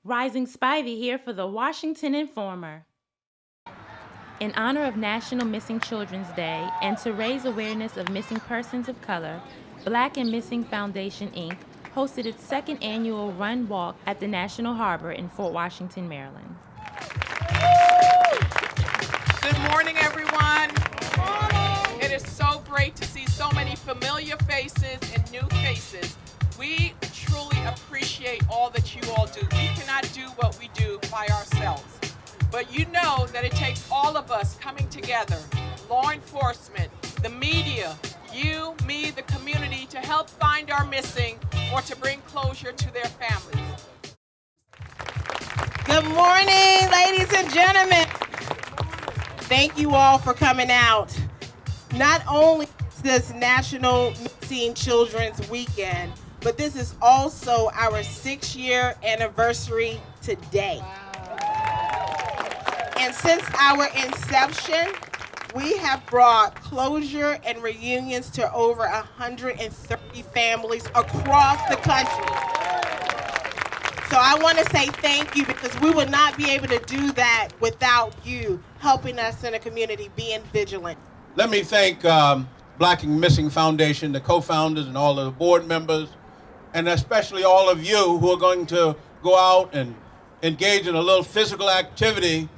Rising Spivey here for the Washington Informer. In honor of National Missing Children's Day and to raise awareness of missing persons of color, Black and Missing Foundation, Inc. hosted its second annual Run Walk at the National Harbor in Fort Washington, Maryland. Good morning, everyone. It is so great to see so many familiar faces and new faces. We truly appreciate all that you all do. We cannot do what we do by ourselves. But you know that it takes all of us coming together, law enforcement, the media, you, me, the community, to help find our missing or to bring closure to their families. Good morning, ladies and gentlemen. Thank you all for coming out. Not only is this National Missing Children's Weekend, but this is also our 6-year anniversary today. And since our inception, we have brought closure and reunions to over 130 families across the country. So I want to say thank you, because we would not be able to do that without you helping us in the community, being vigilant. Let me thank Black and Missing Foundation, the co-founders and all of the board members, and especially all of you who are going to go out and engage in a little physical activity,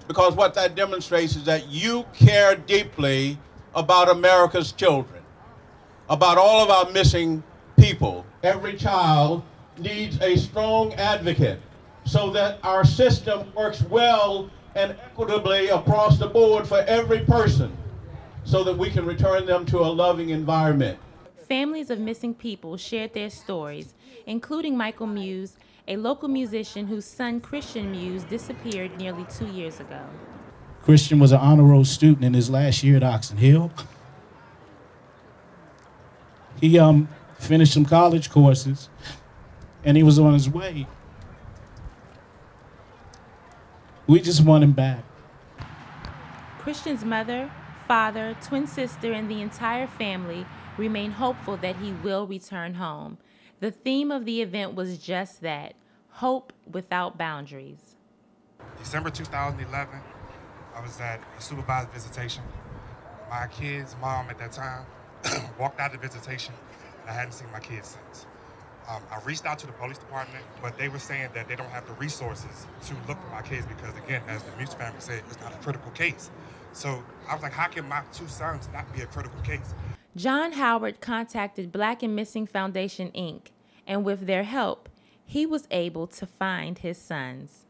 because what that demonstrates is that you care deeply about America's children, about all of our missing people. Every child needs a strong advocate so that our system works well and equitably across the board for every person, so that we can return them to a loving environment. Families of missing people shared their stories, including Michael Muse, a local musician whose son Christian Muse disappeared nearly 2 years ago. Christian was an honor roll student in his last year at Oxon Hill. He finished some college courses, and he was on his way. We just want him back. Christian's mother, father, twin sister, and the entire family remain hopeful that he will return home. The theme of the event was just that, hope without boundaries. December 2011, I was at a supervised visitation. My kid's mom at that time walked out of the visitation, and I hadn't seen my kids since. I reached out to the police department, but they were saying that they don't have the resources to look for my kids because, again, as the Muse family said, it's not a critical case. So I was like, how can my 2 sons not be a critical case? John Howard contacted Black and Missing Foundation, Inc., and with their help, he was able to find his sons.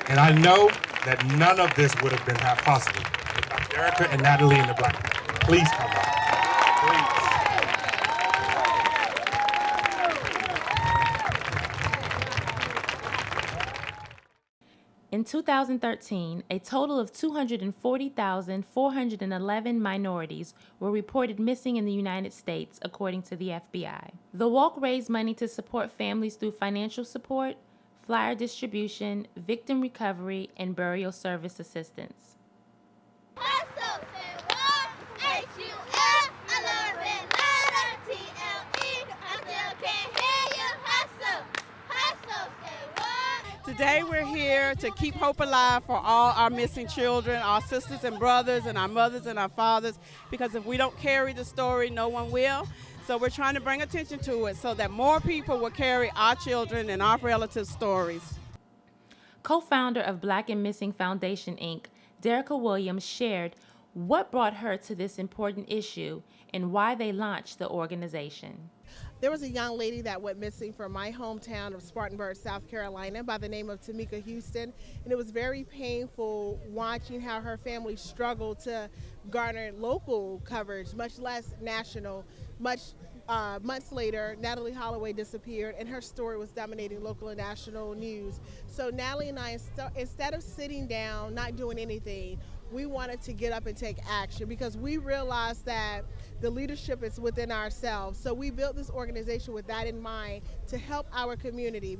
And I know that none of this would have been possible without Erica and Natalie and the Black family. Please come out. Please. In 2013, a total of 240,411 minorities were reported missing in the United States, according to the FBI. The walk raised money to support families through financial support, flyer distribution, victim recovery, and burial service assistance. Today we're here to keep hope alive for all our missing children, our sisters and brothers, and our mothers and our fathers, because if we don't carry the story, no one will. So we're trying to bring attention to it so that more people will carry our children and our relatives' stories. Co-founder of Black and Missing Foundation, Inc., Derica Williams shared what brought her to this important issue and why they launched the organization. There was a young lady that went missing from my hometown of Spartanburg, South Carolina, by the name of Tamika Houston, and it was very painful watching how her family struggled to garner local coverage, much less national. Months later, Natalie Holloway disappeared, and her story was dominating local and national news. So Natalie and I, instead of sitting down, not doing anything, we wanted to get up and take action, because we realized that the leadership is within ourselves. So we built this organization with that in mind, to help our community.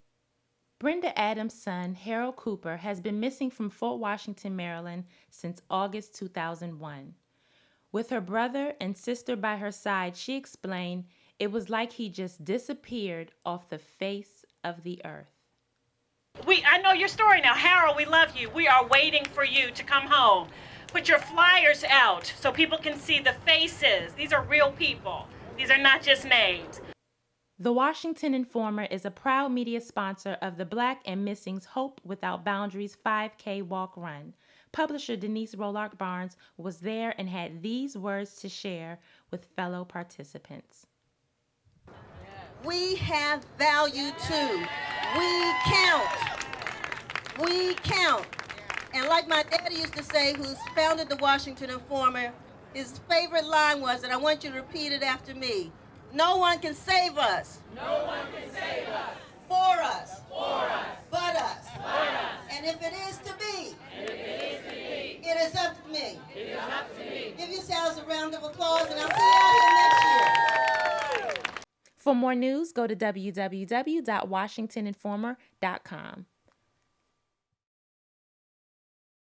Brenda Adams' son, Harold Cooper, has been missing from Fort Washington, Maryland since August 2001. With her brother and sister by her side, she explained it was like he just disappeared off the face of the earth. I know your story now. Harold, we love you. We are waiting for you to come home. Put your flyers out so people can see the faces. These are real people. These are not just names. The Washington Informer is a proud media sponsor of the Black and Missing's Hope Without Boundaries 5K Walk Run. Publisher Denise Rolark Barnes was there and had these words to share with fellow participants. We have value too. We count. We count. And like my daddy used to say, who's founded the Washington Informer, his favorite line was, and I want you to repeat it after me, no one can save us. No one can save us. For us. For us. But us. But us. And if it is to be, It is up to me. It is up to me. Give yourselves a round of applause, and I'll see you all here next year. For more news, go to www.washingtoninformer.com.